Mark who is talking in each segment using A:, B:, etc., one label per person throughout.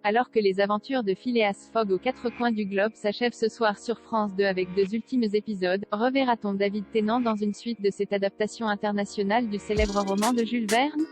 A: Alors que les aventures de Phileas Fogg aux quatre coins du globe s'achèvent ce soir sur France 2 avec 2 ultimes épisodes, reverra-t-on David Tennant dans une suite de cette adaptation internationale du célèbre roman de Jules Verne?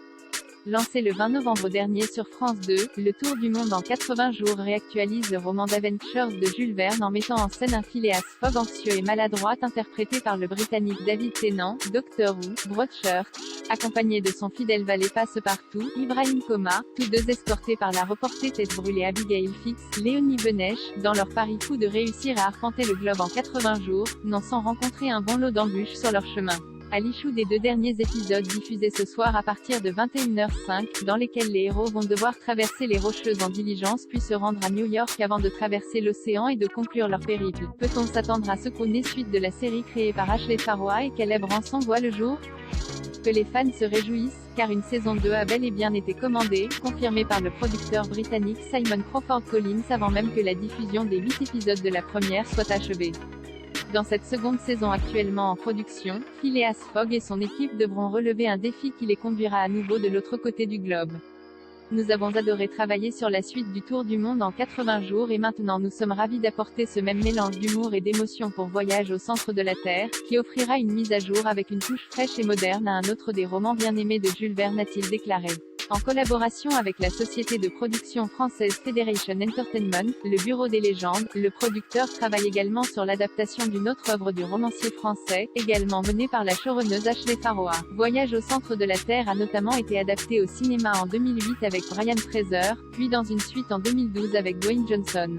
A: Lancé le 20 novembre dernier sur France 2, le Tour du monde en 80 jours réactualise le roman d'Aventures de Jules Verne en mettant en scène un Phileas Fogg anxieux et maladroit interprété par le Britannique David Tennant, Doctor Who, Broadchurch, accompagné de son fidèle valet passe-partout, Ibrahim Coma, tous deux escortés par la reportée tête brûlée Abigail Fix, Léonie Benesch, dans leur pari fou de réussir à arpenter le globe en 80 jours, non sans rencontrer un bon lot d'embûches sur leur chemin. À l'issue des 2 derniers épisodes diffusés ce soir à partir de 21h05, dans lesquels les héros vont devoir traverser les Rocheuses en diligence puis se rendre à New York avant de traverser l'océan et de conclure leur périple. Peut-on s'attendre à ce qu'on ait suite de la série créée par Ashley Farrowa et Caleb Ransom voit le jour? Que les fans se réjouissent, car une saison 2 a bel et bien été commandée, confirmée par le producteur britannique Simon Crawford Collins avant même que la diffusion des 8 épisodes de la première soit achevée. Dans cette seconde saison actuellement en production, Phileas Fogg et son équipe devront relever un défi qui les conduira à nouveau de l'autre côté du globe. Nous avons adoré travailler sur la suite du Tour du monde en 80 jours et maintenant nous sommes ravis d'apporter ce même mélange d'humour et d'émotion pour Voyage au centre de la Terre, qui offrira une mise à jour avec une touche fraîche et moderne à un autre des romans bien aimés de Jules Verne, a-t-il déclaré. En collaboration avec la société de production française Federation Entertainment, le Bureau des légendes, le producteur travaille également sur l'adaptation d'une autre œuvre du romancier français, également menée par la showrunneuse Ashley Farrowa. Voyage au centre de la Terre a notamment été adapté au cinéma en 2008 avec Brian Fraser, puis dans une suite en 2012 avec Dwayne Johnson.